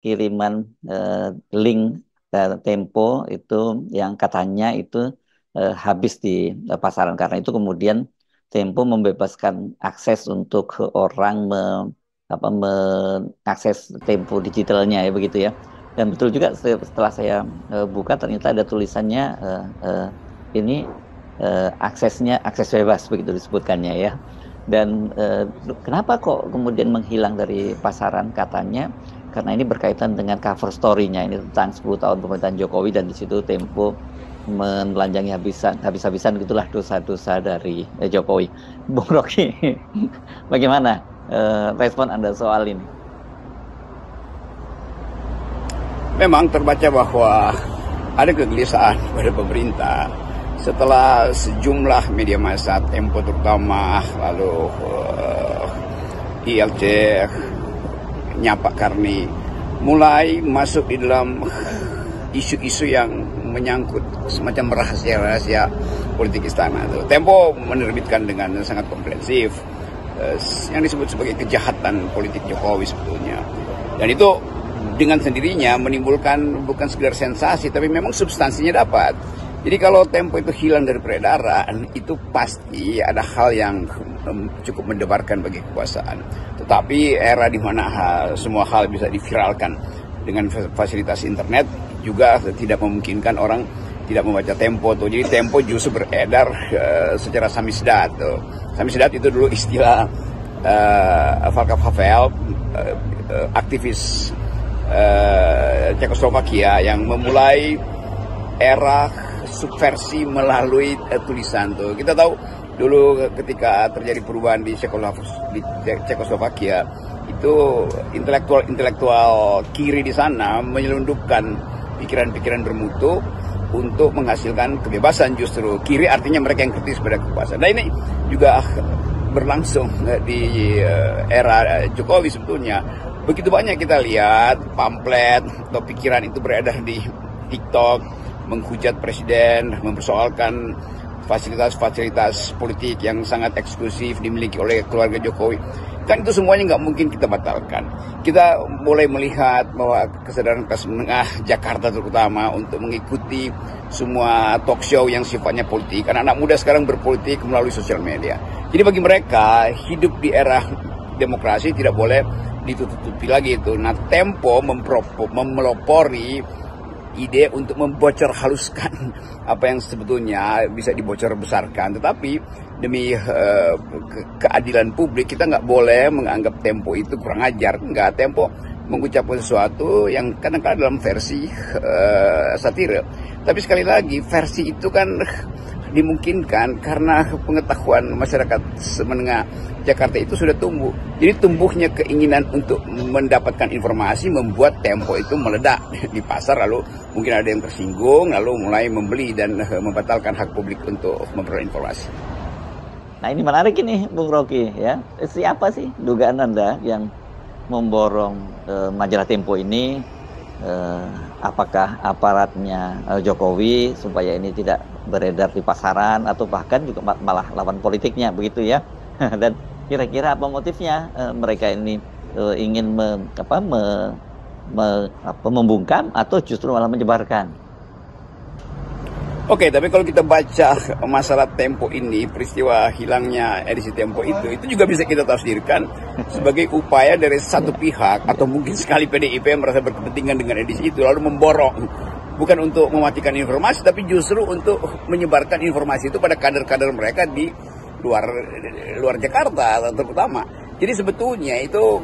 kiriman link Tempo itu yang katanya itu habis di pasaran. Karena itu kemudian Tempo membebaskan akses untuk orang mengakses Tempo digitalnya ya begitu ya. Dan betul juga setelah saya buka ternyata ada tulisannya ini aksesnya akses bebas begitu disebutkannya ya. Dan kenapa kok kemudian menghilang dari pasaran katanya? Karena ini berkaitan dengan cover story-nya ini tentang 10 tahun pemerintahan Jokowi dan di situ Tempo menelanjangi habis-habisan gitulah dosa-dosa dari Jokowi. Bung Rocky, bagaimana respon Anda soal ini? Memang terbaca bahwa ada kegelisahan pada pemerintah setelah sejumlah media massa, Tempo terutama, lalu ILC, Nyapa Karni, mulai masuk di dalam isu-isu yang menyangkut semacam rahasia-rahasia politik istana. Tempo menerbitkan dengan sangat komprehensif yang disebut sebagai kejahatan politik Jokowi sebetulnya. Dan itu dengan sendirinya menimbulkan bukan sekedar sensasi, tapi memang substansinya dapat. Jadi kalau Tempo itu hilang dari peredaran, itu pasti ada hal yang cukup mendebarkan bagi kekuasaan. Tetapi era di mana semua hal bisa diviralkan dengan fasilitas internet juga tidak memungkinkan orang tidak membaca Tempo tuh. Jadi Tempo justru beredar secara samizdat. Samizdat itu dulu istilah Václav Havel, aktivis Cekoslovakia yang memulai era subversi melalui tulisan tuh. Kita tahu dulu ketika terjadi perubahan di Cekoslovakia itu intelektual kiri di sana menyelundupkan pikiran-pikiran bermutu untuk menghasilkan kebebasan. Justru kiri artinya mereka yang kritis pada kekuasaan. Nah ini juga berlangsung di era Jokowi sebetulnya. Begitu banyak kita lihat pamflet atau pikiran itu beredar di TikTok, menghujat presiden, mempersoalkan fasilitas-fasilitas politik yang sangat eksklusif dimiliki oleh keluarga Jokowi. Kan itu semuanya nggak mungkin kita batalkan. Kita mulai melihat bahwa kesadaran kelas menengah Jakarta terutama untuk mengikuti semua talk show yang sifatnya politik. Anak-anak muda sekarang berpolitik melalui sosial media. Jadi bagi mereka hidup di era demokrasi tidak boleh ditutupi lagi itu. Nah, Tempo memelopori ide untuk membocor haluskan apa yang sebetulnya bisa dibocor besarkan. Tetapi demi keadilan publik kita nggak boleh menganggap Tempo itu kurang ajar. Nggak, Tempo mengucapkan sesuatu yang kadang-kadang dalam versi satire. Tapi sekali lagi versi itu kan dimungkinkan karena pengetahuan masyarakat menengah Jakarta itu sudah tumbuh. Jadi tumbuhnya keinginan untuk mendapatkan informasi membuat Tempo itu meledak di pasar, lalu mungkin ada yang tersinggung, lalu mulai membeli dan membatalkan hak publik untuk memperoleh informasi. Nah ini menarik ini Bung Rocky ya. Siapa sih dugaan Anda yang memborong majalah Tempo ini? Apakah aparatnya Jokowi supaya ini tidak beredar di pasaran atau bahkan juga malah lawan politiknya begitu ya? Dan kira-kira apa motifnya mereka ini ingin membungkam atau justru malah menyebarkan? Oke, tapi kalau kita baca masalah Tempo ini, peristiwa hilangnya edisi Tempo itu juga bisa kita tafsirkan sebagai upaya dari satu pihak atau mungkin sekali PDIP yang merasa berkepentingan dengan edisi itu lalu memborong. Bukan untuk mematikan informasi, tapi justru untuk menyebarkan informasi itu pada kader-kader mereka di luar Jakarta terutama. Jadi sebetulnya itu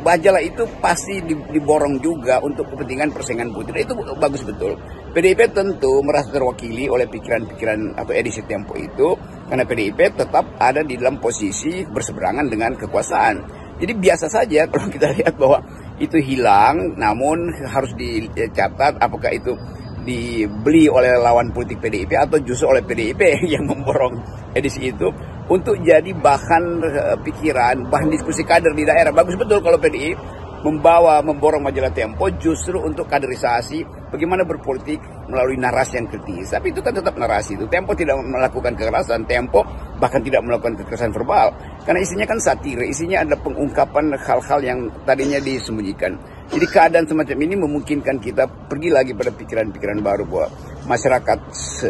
majalah itu pasti diborong juga untuk kepentingan persaingan politik. Itu bagus betul. PDIP tentu merasa terwakili oleh pikiran-pikiran atau edisi Tempo itu karena PDIP tetap ada di dalam posisi berseberangan dengan kekuasaan. Jadi biasa saja kalau kita lihat bahwa itu hilang, namun harus dicatat apakah itu dibeli oleh lawan politik PDIP atau justru oleh PDIP yang memborong edisi itu untuk jadi bahan pikiran, bahan diskusi kader di daerah. Bagus betul kalau PDI memborong majalah Tempo justru untuk kaderisasi bagaimana berpolitik melalui narasi yang kritis. Tapi itu kan tetap narasi itu. Tempo tidak melakukan kekerasan, Tempo bahkan tidak melakukan kekerasan verbal. Karena isinya kan satire, isinya ada pengungkapan hal-hal yang tadinya disembunyikan. Jadi keadaan semacam ini memungkinkan kita pergi lagi pada pikiran-pikiran baru bahwa masyarakat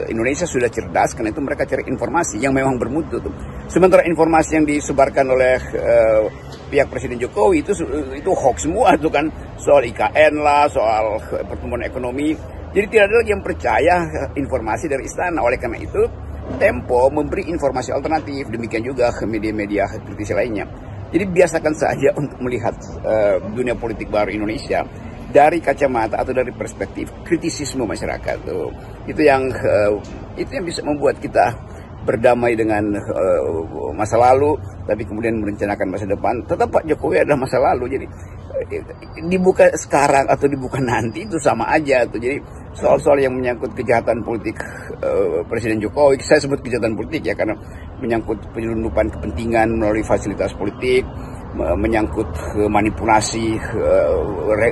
Indonesia sudah cerdas, karena itu mereka cari informasi yang memang bermutu tuh. Sementara informasi yang disebarkan oleh pihak Presiden Jokowi itu hoax semua tuh kan, soal IKN lah, soal pertumbuhan ekonomi. Jadi tidak ada lagi yang percaya informasi dari istana. Oleh karena itu Tempo memberi informasi alternatif, demikian juga ke media-media kritis lainnya. Jadi biasakan saja untuk melihat dunia politik baru Indonesia dari kacamata atau dari perspektif kritisisme masyarakat tuh. Itu yang bisa membuat kita berdamai dengan masa lalu, tapi kemudian merencanakan masa depan. Tetap Pak Jokowi adalah masa lalu, jadi dibuka sekarang atau dibuka nanti itu sama aja tuh. Jadi soal-soal yang menyangkut kejahatan politik Presiden Jokowi, saya sebut kejahatan politik ya, karena menyangkut penyelundupan kepentingan melalui fasilitas politik, menyangkut manipulasi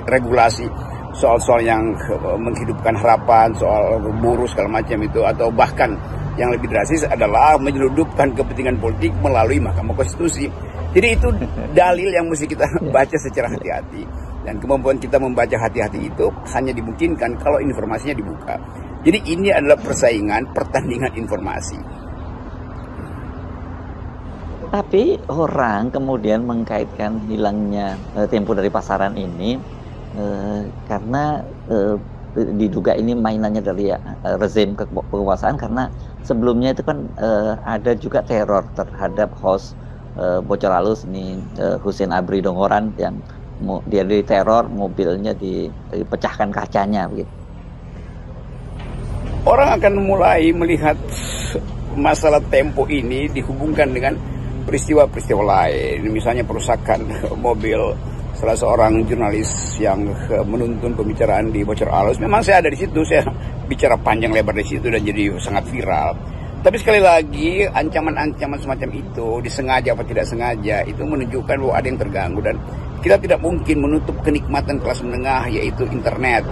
regulasi, soal-soal yang menghidupkan harapan, soal buruh segala macam itu, atau bahkan yang lebih drastis adalah menyelundupkan kepentingan politik melalui Mahkamah Konstitusi. Jadi itu dalil yang mesti kita baca secara hati-hati. Dan kemampuan kita membaca hati-hati itu hanya dimungkinkan kalau informasinya dibuka. Jadi ini adalah pertandingan informasi. Tapi orang kemudian mengkaitkan hilangnya Tempo dari pasaran ini karena diduga ini mainannya dari rezim kekuasaan, karena sebelumnya itu kan ada juga teror terhadap host Bocor Halus ini, Hussein Abri Dongoran, yang dia diteror, mobilnya dipecahkan kacanya begitu. Orang akan mulai melihat masalah Tempo ini dihubungkan dengan peristiwa-peristiwa lain, misalnya perusakan mobil salah seorang jurnalis yang menuntun pembicaraan di Bocor Halus. Memang saya ada di situ, saya bicara panjang lebar di situ dan jadi sangat viral. Tapi sekali lagi, ancaman-ancaman semacam itu, disengaja atau tidak sengaja, itu menunjukkan bahwa ada yang terganggu. Dan kita tidak mungkin menutup kenikmatan kelas menengah, yaitu internet,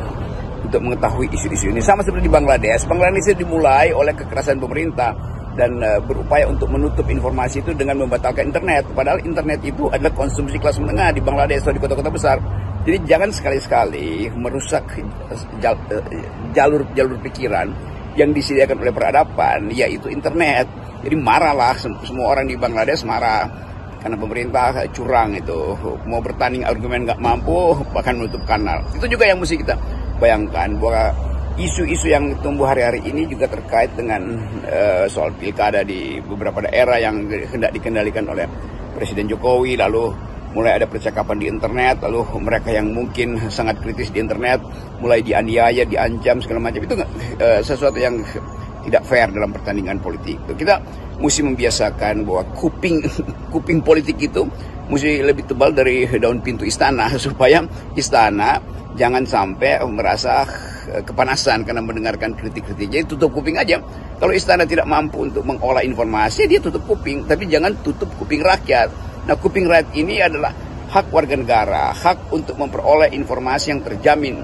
untuk mengetahui isu-isu ini. Sama seperti di Bangladesh. Bangladesh dimulai oleh kekerasan pemerintah dan berupaya untuk menutup informasi itu dengan membatalkan internet. Padahal internet itu adalah konsumsi kelas menengah di Bangladesh atau di kota-kota besar. Jadi jangan sekali-sekali merusak jalur pikiran yang disediakan oleh peradaban, yaitu internet. Jadi marahlah, semua orang di Bangladesh marah karena pemerintah curang itu, mau bertanding argumen nggak mampu, bahkan menutup kanal. Itu juga yang mesti kita bayangkan, bahwa isu-isu yang tumbuh hari-hari ini juga terkait dengan soal pilkada di beberapa daerah yang hendak dikendalikan oleh Presiden Jokowi, lalu mulai ada percakapan di internet, lalu mereka yang mungkin sangat kritis di internet mulai dianiaya, diancam segala macam. Itu sesuatu yang tidak fair dalam pertandingan politik. Kita mesti membiasakan bahwa kuping politik itu mesti lebih tebal dari daun pintu istana, supaya istana jangan sampai merasa kepanasan karena mendengarkan kritik-kritik. Jadi tutup kuping aja. Kalau istana tidak mampu untuk mengolah informasi, dia tutup kuping, tapi jangan tutup kuping rakyat. Nah, kuping rakyat ini adalah hak warga negara, hak untuk memperoleh informasi yang terjamin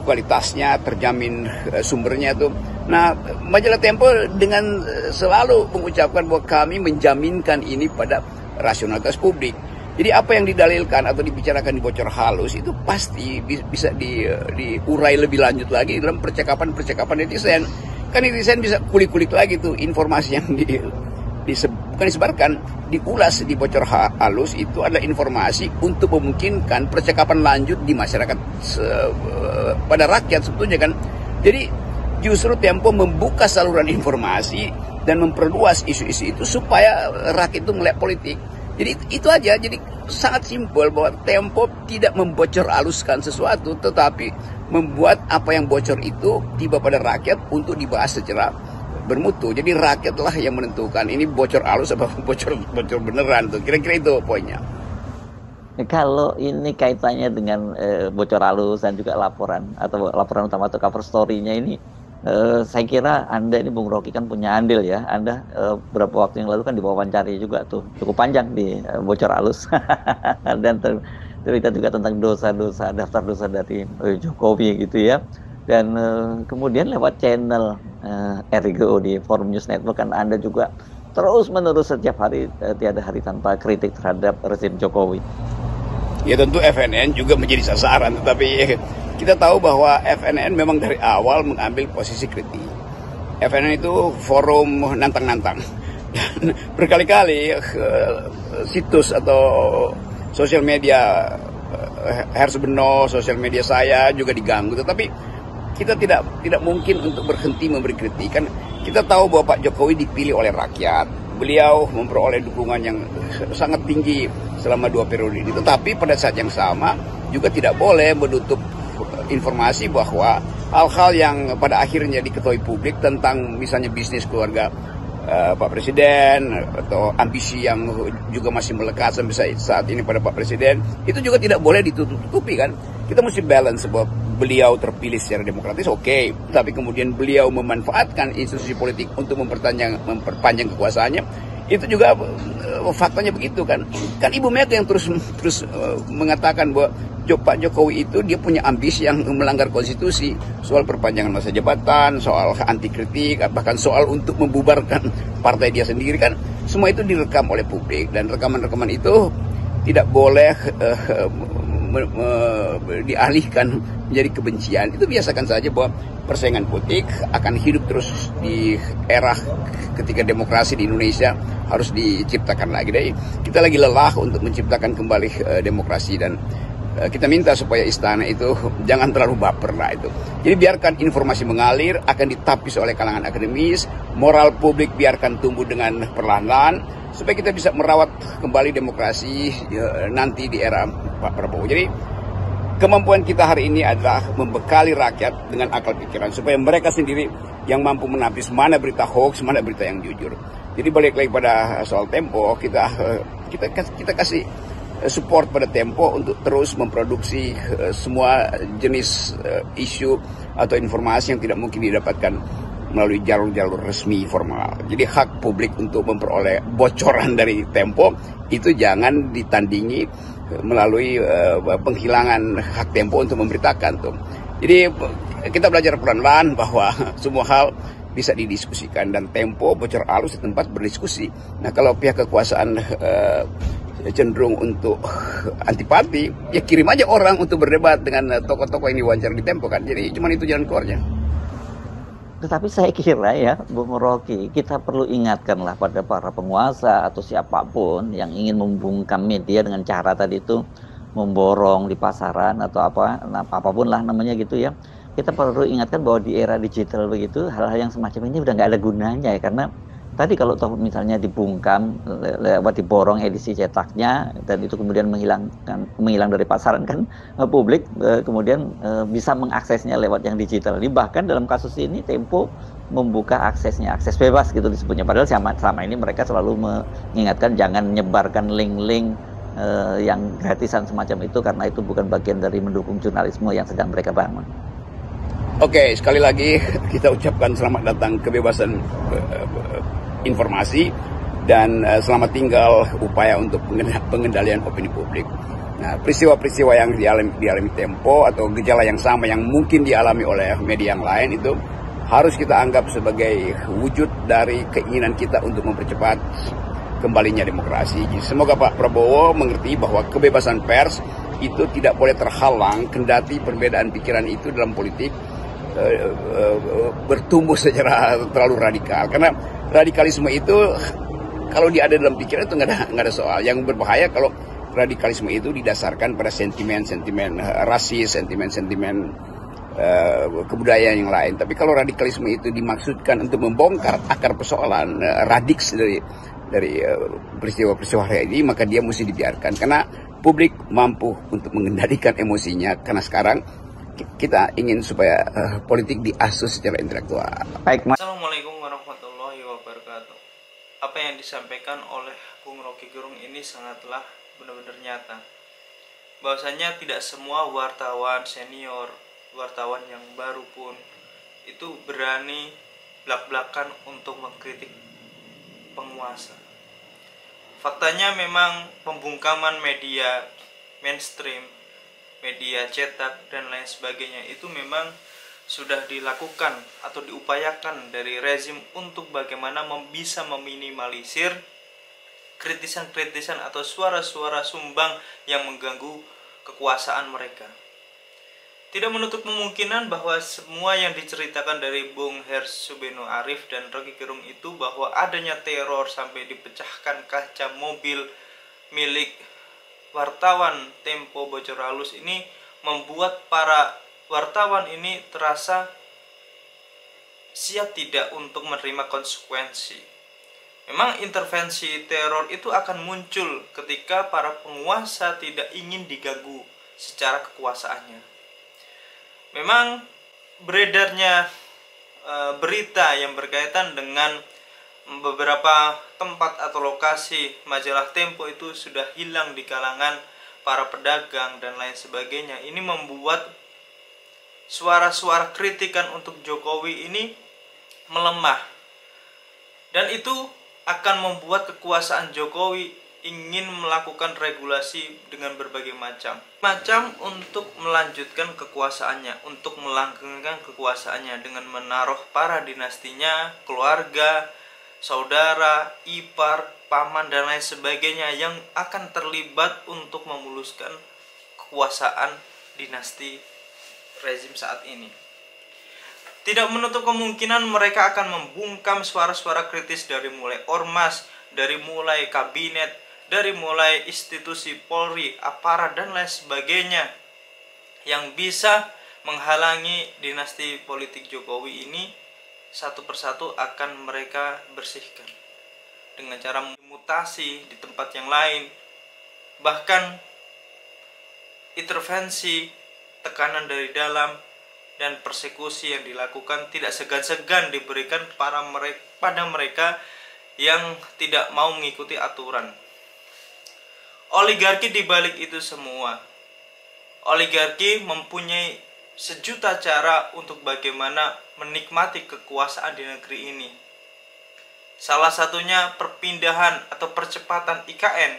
kualitasnya, terjamin sumbernya itu. Nah, majalah Tempo dengan selalu mengucapkan bahwa kami menjaminkan ini pada rasionalitas publik. Jadi apa yang didalilkan atau dibicarakan di Bocor Halus itu pasti bisa diurai lebih lanjut lagi dalam percakapan netizen. Kan netizen bisa kulik-kulik lagi tuh informasi yang bukan disebarkan, diulas di Bocor Halus itu adalah informasi untuk memungkinkan percakapan lanjut di masyarakat pada rakyat sebetulnya kan. Jadi justru Tempo membuka saluran informasi dan memperluas isu-isu itu supaya rakyat itu melek politik. Jadi itu aja, jadi sangat simpel bahwa Tempo tidak membocor haluskan sesuatu, tetapi membuat apa yang bocor itu tiba pada rakyat untuk dibahas secara bermutu. Jadi rakyatlah yang menentukan ini bocor halus apa bocor beneran tuh. Kira-kira itu poinnya. Kalau ini kaitannya dengan bocor halus dan juga laporan utama atau cover story-nya ini, saya kira Anda ini Bung Rocky kan punya andil ya. Anda beberapa waktu yang lalu kan diwawancari juga tuh cukup panjang di bocor halus dan cerita juga tentang dosa-dosa, daftar dosa dari Jokowi gitu ya. Dan kemudian lewat channel RGO di Forum News Network kan Anda juga terus menerus setiap hari, tiada hari tanpa kritik terhadap rezim Jokowi. Ya tentu FNN juga menjadi sasaran, tetapi kita tahu bahwa FNN memang dari awal mengambil posisi kritis. FNN itu forum nantang-nantang. Dan berkali-kali situs atau sosial media Hers Beno, sosial media saya juga diganggu. Tetapi kita tidak mungkin untuk berhenti memberi kritik. Kan kita tahu bahwa Pak Jokowi dipilih oleh rakyat. Beliau memperoleh dukungan yang sangat tinggi selama 2 periode ini. Tetapi pada saat yang sama juga tidak boleh menutup informasi bahwa hal-hal yang pada akhirnya diketahui publik tentang misalnya bisnis keluarga Pak Presiden atau ambisi yang juga masih melekat sampai saat ini pada Pak Presiden, itu juga tidak boleh ditutup-tutupi kan. Kita mesti balance bahwa beliau terpilih secara demokratis, oke, tapi kemudian beliau memanfaatkan institusi politik untuk memperpanjang kekuasaannya, itu juga faktanya begitu kan. Kan Ibu Mega yang terus mengatakan bahwa Pak Jokowi itu dia punya ambisi yang melanggar konstitusi, soal perpanjangan masa jabatan, soal anti kritik, bahkan soal untuk membubarkan partai dia sendiri kan. Semua itu direkam oleh publik, dan rekaman-rekaman itu tidak boleh dialihkan menjadi kebencian. Itu biasakan saja bahwa persaingan politik akan hidup terus di era ketika demokrasi di Indonesia harus diciptakan lagi. Jadi kita lagi lelah untuk menciptakan kembali demokrasi, dan kita minta supaya istana itu jangan terlalu baper lah itu. Jadi biarkan informasi mengalir, akan ditapis oleh kalangan akademis, moral publik biarkan tumbuh dengan perlahan-lahan, supaya kita bisa merawat kembali demokrasi nanti di era Pak Prabowo. Jadi kemampuan kita hari ini adalah membekali rakyat dengan akal pikiran, supaya mereka sendiri yang mampu menapis mana berita hoax, mana berita yang jujur. Jadi balik lagi pada soal Tempo, kita kasih support pada Tempo untuk terus memproduksi semua jenis isu atau informasi yang tidak mungkin didapatkan melalui jalur-jalur resmi formal. Jadi hak publik untuk memperoleh bocoran dari Tempo itu jangan ditandingi melalui penghilangan hak Tempo untuk memberitakan tuh. Jadi kita belajar pelan-pelan bahwa semua hal bisa didiskusikan, dan Tempo bocor halus di tempat berdiskusi. Nah, kalau pihak kekuasaan cenderung untuk antipati, ya kirim aja orang untuk berdebat dengan tokoh-tokoh yang diwawancara di Tempo kan. Jadi cuma itu jalan keluarnya. Tetapi saya kira ya, Bung Rocky, kita perlu ingatkanlah pada para penguasa atau siapapun yang ingin membungkam media dengan cara tadi itu memborong di pasaran atau apapun lah namanya gitu ya. Kita perlu ingatkan bahwa di era digital begitu, hal-hal yang semacam ini udah nggak ada gunanya ya, karena tadi kalau toh misalnya dibungkam lewat diborong edisi cetaknya dan itu kemudian menghilang dari pasaran kan, publik kemudian bisa mengaksesnya lewat yang digital. Ini bahkan dalam kasus ini Tempo membuka aksesnya, akses bebas gitu disebutnya, padahal selama ini mereka selalu mengingatkan jangan menyebarkan link-link yang gratisan semacam itu, karena itu bukan bagian dari mendukung jurnalisme yang sedang mereka bangun. Oke, sekali lagi kita ucapkan selamat datang kebebasan informasi dan selamat tinggal upaya untuk pengendalian opini publik. Nah, peristiwa-peristiwa yang dialami Tempo atau gejala yang sama yang mungkin dialami oleh media yang lain itu harus kita anggap sebagai wujud dari keinginan kita untuk mempercepat kembalinya demokrasi. Semoga Pak Prabowo mengerti bahwa kebebasan pers itu tidak boleh terhalang, kendati perbedaan pikiran itu dalam politik bertumbuh secara terlalu radikal. Karena radikalisme itu kalau dia ada dalam pikiran itu nggak ada soal. Yang berbahaya kalau radikalisme itu didasarkan pada sentimen-sentimen rasis, sentimen-sentimen kebudayaan yang lain. Tapi kalau radikalisme itu dimaksudkan untuk membongkar akar persoalan radiks dari peristiwa-peristiwa hari ini, maka dia mesti dibiarkan. Karena publik mampu untuk mengendalikan emosinya. Karena sekarang kita ingin supaya politik diasuh secara intelektual. Baik, Assalamualaikum warahmatullahi wabarakatuh. Apa yang disampaikan oleh Bung Rocky Gerung ini sangatlah benar-benar nyata. Bahwasanya tidak semua wartawan senior, wartawan yang baru pun itu berani blak-blakan untuk mengkritik penguasa. Faktanya memang pembungkaman media mainstream, media cetak dan lain sebagainya itu memang sudah dilakukan atau diupayakan dari rezim untuk bagaimana bisa meminimalisir kritisan-kritisan atau suara-suara sumbang yang mengganggu kekuasaan mereka. Tidak menutup kemungkinan bahwa semua yang diceritakan dari Bung Hersubeno Arif dan Rocky Gerung itu, bahwa adanya teror sampai dipecahkan kaca mobil milik wartawan Tempo bocor halus ini, membuat para wartawan ini terasa siap tidak untuk menerima konsekuensi. Memang intervensi teror itu akan muncul ketika para penguasa tidak ingin diganggu secara kekuasaannya. Memang beredarnya berita yang berkaitan dengan beberapa tempat atau lokasi majalah Tempo itu sudah hilang di kalangan para pedagang dan lain sebagainya. Ini membuat suara-suara kritikan untuk Jokowi ini melemah, dan itu akan membuat kekuasaan Jokowi ingin melakukan regulasi dengan berbagai macam untuk melanjutkan kekuasaannya, untuk melanggengkan kekuasaannya dengan menaruh para dinastinya, keluarga, saudara, ipar, paman dan lain sebagainya yang akan terlibat untuk memuluskan kekuasaan dinasti rezim saat ini. Tidak menutup kemungkinan mereka akan membungkam suara-suara kritis dari mulai ormas, dari mulai kabinet, dari mulai institusi Polri, aparat dan lain sebagainya yang bisa menghalangi dinasti politik Jokowi ini. Satu persatu akan mereka bersihkan dengan cara mutasi di tempat yang lain, bahkan intervensi, tekanan dari dalam, dan persekusi yang dilakukan tidak segan-segan diberikan pada mereka yang tidak mau mengikuti aturan. Oligarki di balik itu semua. Oligarki mempunyai sejuta cara untuk bagaimana menikmati kekuasaan di negeri ini. Salah satunya perpindahan atau percepatan IKN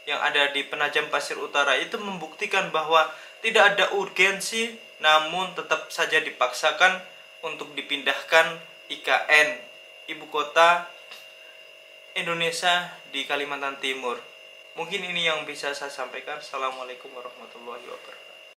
yang ada di Penajam Pasir Utara itu membuktikan bahwa tidak ada urgensi, namun tetap saja dipaksakan untuk dipindahkan IKN ibu kota Indonesia di Kalimantan Timur. Mungkin ini yang bisa saya sampaikan. Assalamualaikum warahmatullahi wabarakatuh.